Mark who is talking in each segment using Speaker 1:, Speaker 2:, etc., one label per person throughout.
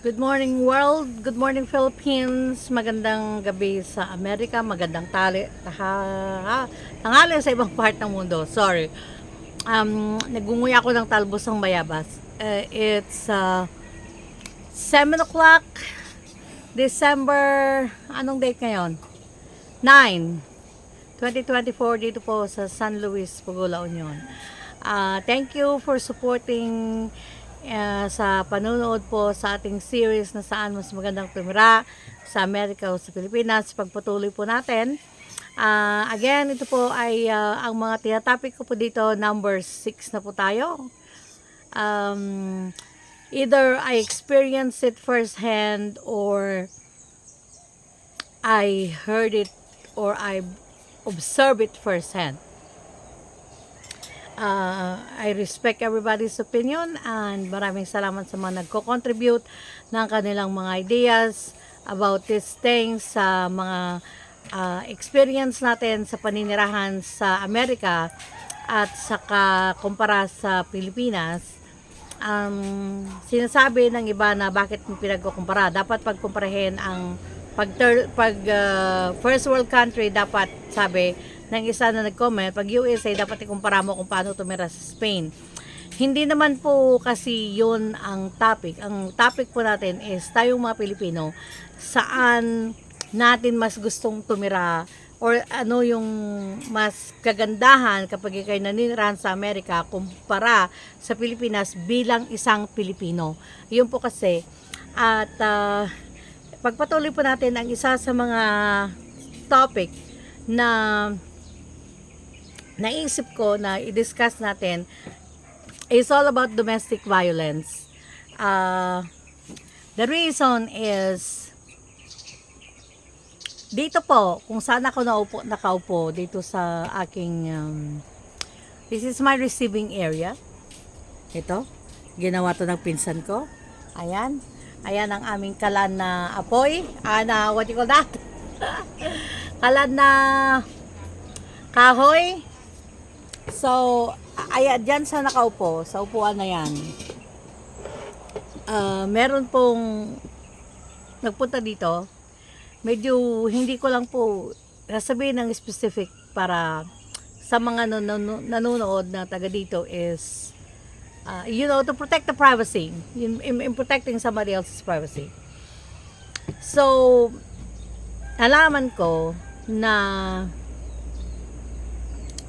Speaker 1: Good morning world, good morning Philippines, magandang gabi sa Amerika, magandang tanghali sa ibang part ng mundo. Sorry. Nagunguya ako ng talbos ng bayabas. It's 7 o'clock, December, anong date ngayon? 9, 2024 dito po sa San Luis, Pugula, Union. Thank you for supporting sa panonood po sa ating series na saan mas magandang tumira sa Amerika o sa Pilipinas. Pagpatuloy po natin. Again, ito po ay ang mga tinatopic ko po dito, number 6 na po tayo. Either I experienced it firsthand or I heard it or I observed it firsthand. I respect everybody's opinion and maraming salamat sa mga nagko-contribute ng kanilang mga ideas about these things sa mga experience natin sa paninirahan sa Amerika at saka kumpara sa Pilipinas. Sinasabi ng iba na bakit pinagkukumpara, dapat pagkumparahin ang first world country, dapat sabi ng isa na nag-comment, pag USA dapat ikumpara mo kung paano tumira sa Spain. Hindi naman po kasi yun ang topic. Ang topic po natin is tayong mga Pilipino, saan natin mas gustong tumira or ano yung mas kagandahan kapag ikay naninirahan sa Amerika kumpara sa Pilipinas bilang isang Pilipino. Yun po kasi. At pagpatuloy po natin ang isa sa mga topic na naisip ko na i-discuss natin is all about domestic violence. The reason is dito po, kung saan ako nakaupo dito sa aking this is my receiving area. Ito, ginawa to ng pinsan ko. Ayan ang aming kalan na apoy, what you call that? Kalan na kahoy. So, dyan sa nakaupo, sa upuan na yan, meron pong nagpunta dito. Medyo hindi ko lang po sasabihin ng specific para sa mga nanonood na taga dito is, to protect the privacy, in protecting somebody else's privacy. So, alaman ko na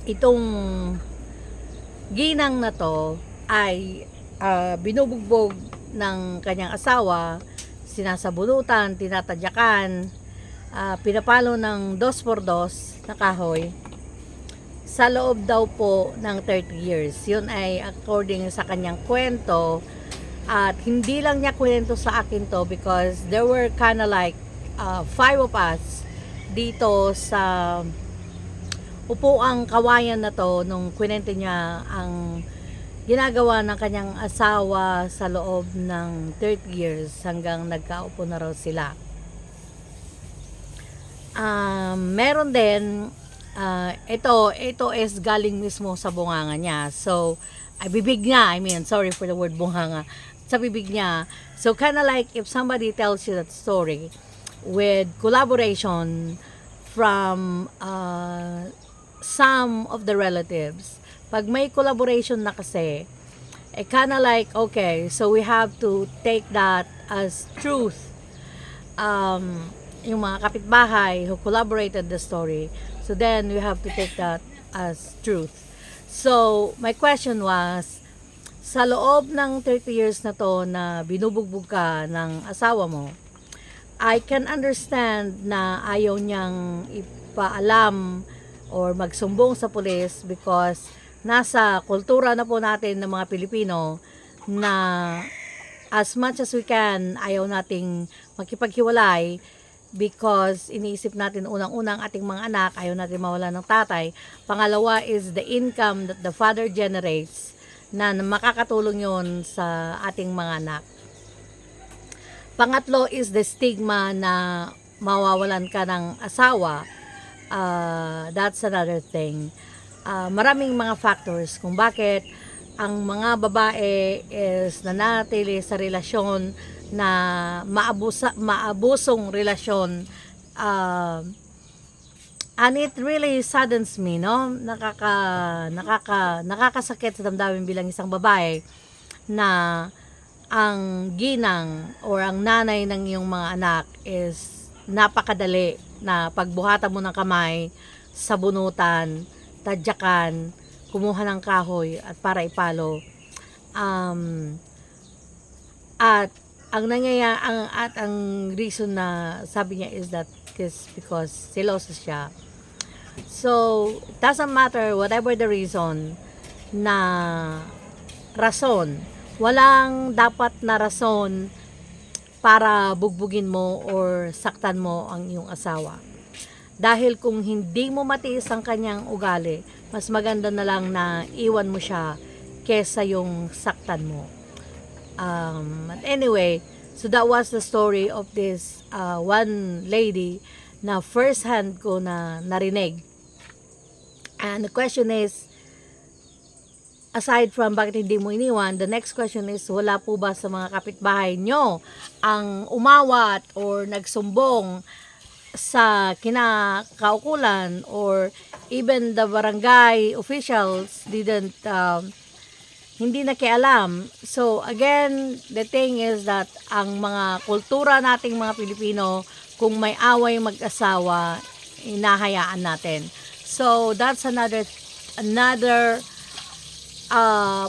Speaker 1: itong ginang na to ay binubugbog ng kanyang asawa, sinasabunutan, tinatadyakan, pinapalo ng 2x2 na kahoy sa loob daw po ng 30 years. Yun ay according sa kanyang kwento, at hindi lang niya kwento sa akin to because there were kinda like 5 of us dito sa upuang kawayan na to nung kwento niya ang ginagawa ng kanyang asawa sa loob ng 30 years hanggang nagkaupo na raw sila. Meron din ito is galing mismo sa bunganga niya. So, bibig niya, sorry for the word bunganga, sa bibig niya. So, kinda like if somebody tells you that story with collaboration from some of the relatives, pag may collaboration na kasi, kinda like, okay, so we have to take that as truth. Yung mga kapitbahay who collaborated the story, so then we have to take that as truth. So, my question was, sa loob ng 30 years na to na binubugbog ka ng asawa mo, I can understand na ayaw niyang ipaalam or magsumbong sa pulis because nasa kultura na po natin ng mga Pilipino na as much as we can, ayaw nating makipaghiwalay because iniisip natin unang-unang ating mga anak, ayaw natin mawala ng tatay. Pangalawa is the income that the father generates na makakatulong yon sa ating mga anak. Pangatlo is the stigma na mawawalan ka ng asawa. That's another thing. Maraming mga factors kung bakit ang mga babae is nanatili sa relasyon na maabusong relasyon, and it really saddens me, no? Nakakasakit sa damdamin bilang isang babae na ang ginang or ang nanay ng iyong mga anak is napakadali na pagbuhatan mo ng kamay, sabunutan, tadyakan, kumuha ng kahoy at para ipalo. At ang ang reason na sabi niya is that is because seloso siya. So, it doesn't matter whatever the reason na rason. Walang dapat na rason para bugbugin mo or saktan mo ang iyong asawa. Dahil kung hindi mo matiis ang kanyang ugali, mas maganda na lang na iwan mo siya kesa yung saktan mo. But anyway, so that was the story of this one lady na first hand ko na narinig. And the question is, aside from bakit hindi mo iniwan, the next question is, wala po ba sa mga kapitbahay nyo ang umawat or nagsumbong sa kinakaukulan, or even the barangay officials didn't hindi nakialam. So again, the thing is that ang mga kultura nating mga Pilipino, kung may away mag-asawa, inahayaan natin. So that's another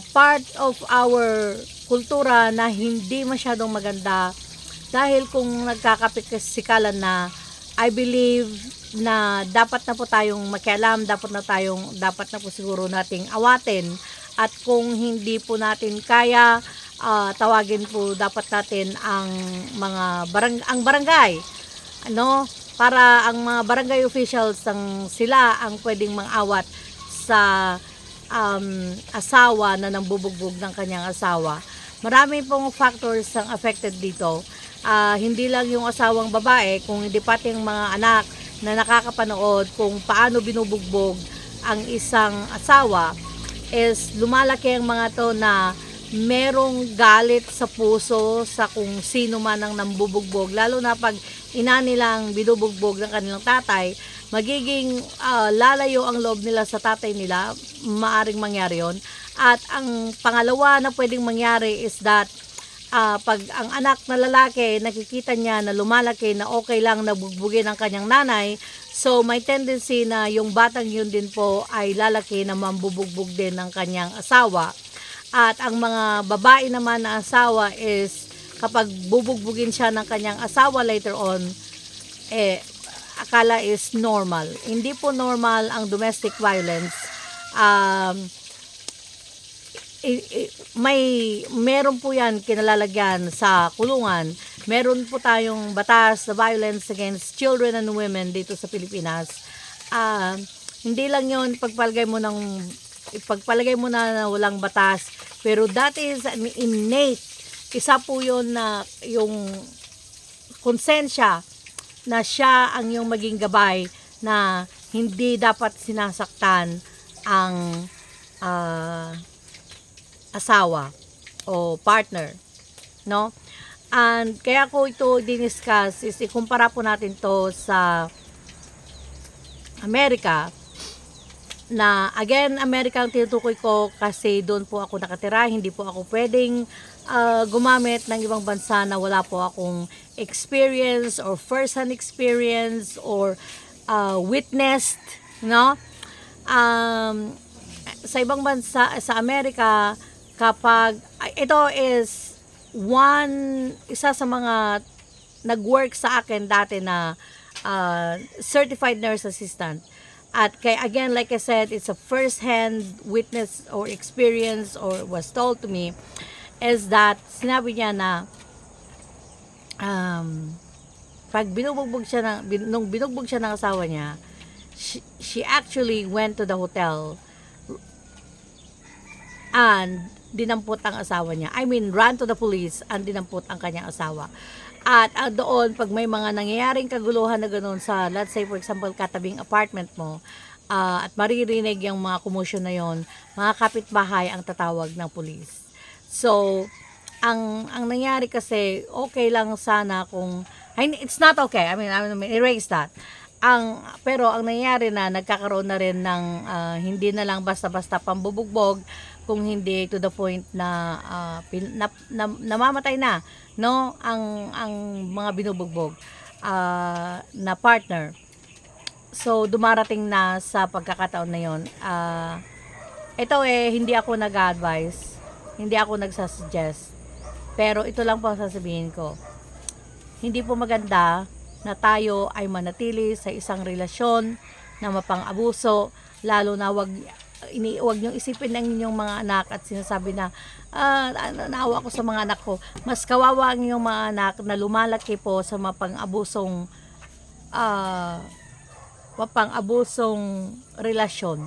Speaker 1: part of our kultura na hindi masyadong maganda, dahil kung nagkakapit-sikalan na, I believe na dapat na po tayong makialam, dapat na po siguro nating awatin, at kung hindi po natin kaya, tawagin po dapat natin ang mga barangay, ano, para ang mga barangay officials sila ang pwedeng mang-awat sa asawa na nambubugbog ng kanyang asawa. Marami pong factors ang affected dito. Hindi lang yung asawang babae, kung hindi pati yung mga anak na nakakapanood kung paano binubugbog ang isang asawa, is lumalaki ang mga to na merong galit sa puso sa kung sino man ang nambubugbog, lalo na pag ina nilang binubugbog ng kanilang tatay, magiging lalayo ang loob nila sa tatay nila, maaring mangyari yon. At ang pangalawa na pwedeng mangyari is that pag ang anak na lalaki nakikita niya na lumalaki na okay lang na bugbugin ang kanyang nanay, so may tendency na yung batang yun din po ay lalaki na mambubugbog din ng kanyang asawa. At ang mga babae naman na asawa is kapag bubugbugin siya ng kanyang asawa later on, akala is normal. Hindi po normal ang domestic violence. Meron po yan kinalalagyan sa kulungan. Meron po tayong batas na violence against children and women dito sa Pilipinas. Hindi lang yun pagpalagay mo na walang batas, pero that is an innate. Isa po yun na yung konsensya na siya ang yung maging gabay na hindi dapat sinasaktan ang asawa o partner, no? And kaya ko ito diniscuss is ikumpara po natin to sa Amerika, na again, Amerika ang tinutukoy ko kasi doon po ako nakatira. Hindi po ako pwedeng gumamit ng ibang bansa na wala po akong experience or first-hand experience or witnessed, no? Sa ibang bansa, sa Amerika, kapag ito is isa sa mga nag-work sa akin dati na certified nurse assistant. At kaya again, like I said, it's a first-hand witness or experience, or was told to me, is that sinabi niya na pag nung binugbog siya ng asawa niya, she actually went to the hotel and dinampot ang asawa niya. I mean, ran to the police and dinampot ang kanyang asawa. At doon, pag may mga nangyayaring kaguluhan na ganoon sa, let's say for example, katabing apartment mo, at maririnig yung mga commotion na yon, mga kapitbahay ang tatawag ng pulis. So, ang nangyari kasi, okay lang sana kung, it's not okay, I mean erase that. Pero ang nangyari na, nagkakaroon na rin ng hindi na lang basta-basta pambubugbog, kung hindi to the point na, namamatay na, no, ang mga binubugbog na partner. So, dumarating na sa pagkakataon na yon. Ito hindi ako nag-advise, hindi ako nagsasuggest. Pero ito lang po ang sasabihin ko. Hindi po maganda na tayo ay manatili sa isang relasyon na mapang-abuso, lalo na wag niyong isipin ng inyong mga anak at sinasabi na, naawa ko sa mga anak ko. Mas kawawa ang inyong mga anak na lumalaki po sa mapang-abusong relasyon.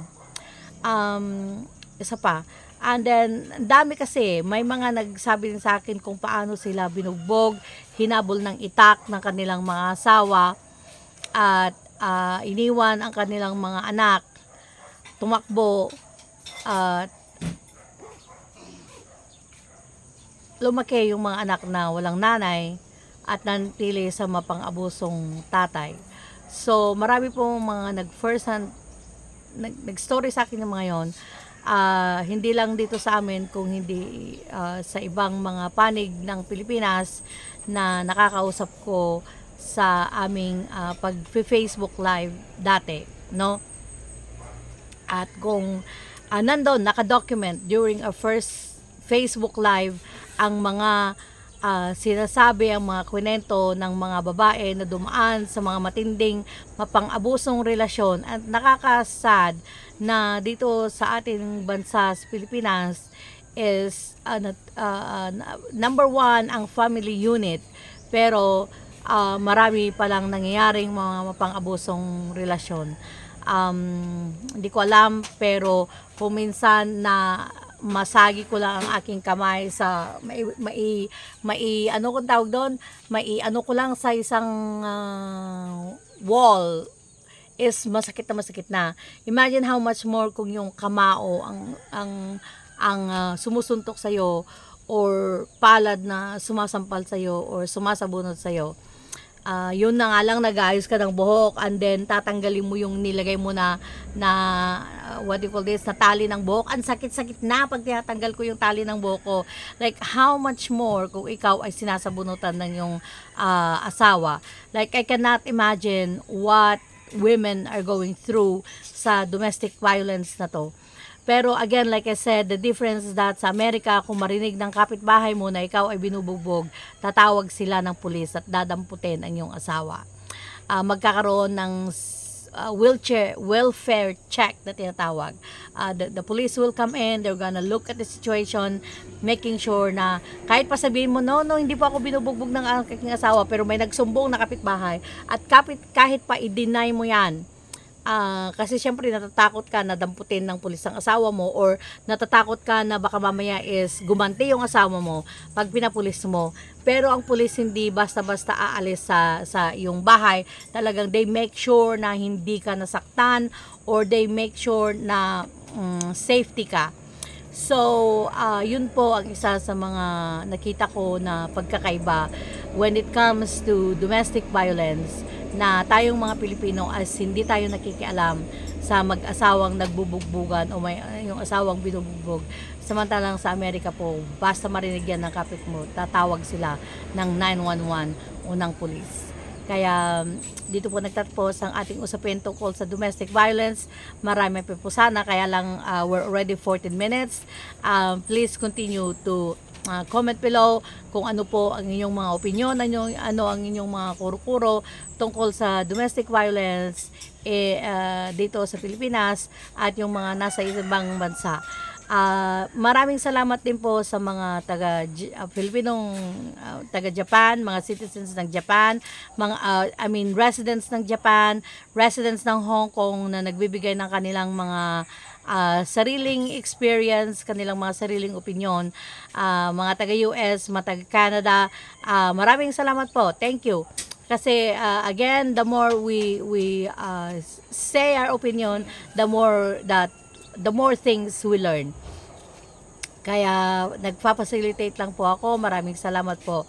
Speaker 1: Isa pa. And then, dami kasi, may mga nagsabi din sa akin kung paano sila binugbog, hinabol ng itak ng kanilang mga asawa, at iniwan ang kanilang mga anak, tumakbo, at lumaki yung mga anak na walang nanay, at nanatili sa mapang-abusong tatay. So, marami pong mga nag-story sa akin ng mga yon. Hindi lang dito sa amin, kung hindi sa ibang mga panig ng Pilipinas na nakakausap ko sa aming pag-Facebook live dati, no? At kung nandun, nakadocument during our first Facebook live ang mga sinasabi, ang mga kwento ng mga babae na dumaan sa mga matinding mapang-abusong relasyon. At nakakasad na dito sa ating bansa sa Pilipinas is number one ang family unit, pero marami palang nangyayaring mga mapang-abusong relasyon. Hindi ko alam, pero kung minsan na masagi ko lang ang aking kamay sa ano kung tawag doon, ano ko lang sa isang wall, is masakit na. Imagine how much more kung yung kamao ang sumusuntok sa iyo, or palad na sumasampal sa iyo or sumasabunot sa iyo. Yun na nga lang, nag-ayos ka ng buhok, and then tatanggalin mo yung nilagay mo na what do you call this, na tali ng buhok. Ang sakit-sakit na pag tinatanggal ko yung tali ng buhok ko. Like, how much more kung ikaw ay sinasabunutan ng yung asawa. Like, I cannot imagine what women are going through sa domestic violence na to. Pero again, like I said, the difference is that sa Amerika, kung marinig ng kapitbahay mo na ikaw ay binubugbog, tatawag sila ng pulis at dadamputin ang iyong asawa. Magkakaroon ng welfare check na tinatawag. The police will come in, they're gonna look at the situation, making sure na kahit pa sabihin mo, no, hindi po ako binubugbog ng aking asawa, pero may nagsumbong na kapitbahay, at kahit pa i-deny mo yan, kasi syempre natatakot ka na damputin ng pulis ang asawa mo, or natatakot ka na baka mamaya is gumanti yung asawa mo pag pinapulis mo. Pero ang pulis hindi basta-basta aalis sa iyong bahay. Talagang they make sure na hindi ka nasaktan, or they make sure na safety ka. So, yun po ang isa sa mga nakita ko na pagkakaiba when it comes to domestic violence, na tayong mga Pilipino as hindi tayo nakikialam sa mag-asawang nagbubugbugan o may yung asawang binubugbog. Samantalang sa Amerika po, basta marinig yan ng kapit mo, tatawag sila ng 911 o ng police. Kaya dito po nagtatapos ang ating usapin tungkol sa domestic violence. Marami po sana, kaya lang we're already 14 minutes. Please continue to comment below kung ano po ang inyong mga opinion, ano ang inyong mga kuro-kuro tungkol sa domestic violence dito sa Pilipinas at yung mga nasa ibang bansa. Maraming salamat din po sa mga Pilipinong taga Japan, mga citizens ng Japan, mga residents ng Japan, residents ng Hong Kong na nagbibigay ng kanilang mga sariling experience, kanilang mga sariling opinion, mga taga US, mga taga Canada. Maraming salamat po. Thank you Kasi again, the more we say our opinion, the more things we learn. Kaya nagpa-facilitate lang po ako. Maraming salamat po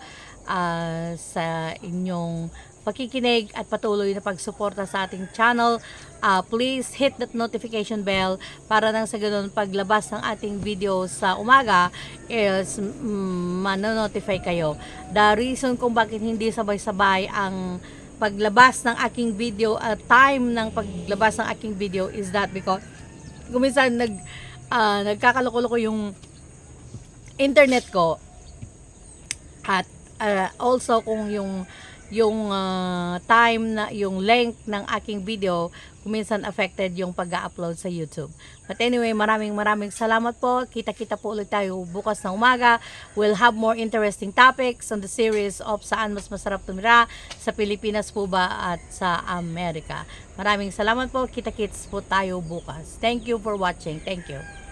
Speaker 1: sa inyong pakikinig at patuloy na pagsuporta sa ating channel. Please hit that notification bell para nang sa ganun paglabas ng ating video sa umaga is manonotify kayo. The reason kung bakit hindi sabay-sabay ang paglabas ng aking video at time ng paglabas ng aking video is that because kuminsan nagkakaloko-loko yung internet ko at also kung yung time na yung length ng aking video kuminsan affected yung pag-upload sa YouTube. But anyway, maraming salamat po. Kita-kita po ulit tayo bukas ng umaga. We'll have more interesting topics on the series of saan mas masarap tumira, sa Pilipinas po ba at sa Amerika. Maraming salamat po. Kita-kits po tayo bukas. Thank you for watching. Thank you.